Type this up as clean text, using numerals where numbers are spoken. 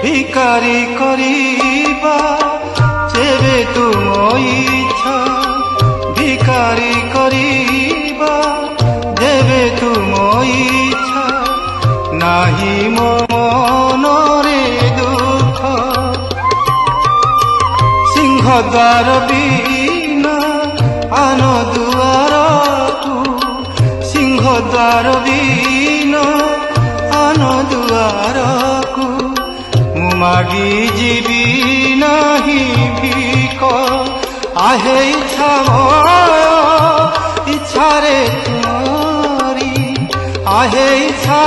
ভিকারি করিবা যেবে তুম ইচ্ছা ভিকারি করিবা যেবে তুম ইচ্ছা নাহি মনরে দুঃখ সিংহদ্বার বিনা আন দুয়ারকু সিংহদ্বার বিনা আন দুয়ারকু মু মাগি ଯିବି ନାହିଁ ভিক আহে ইচ্ছা ইচ্ছারে তুমরি আহে ইচ্ছা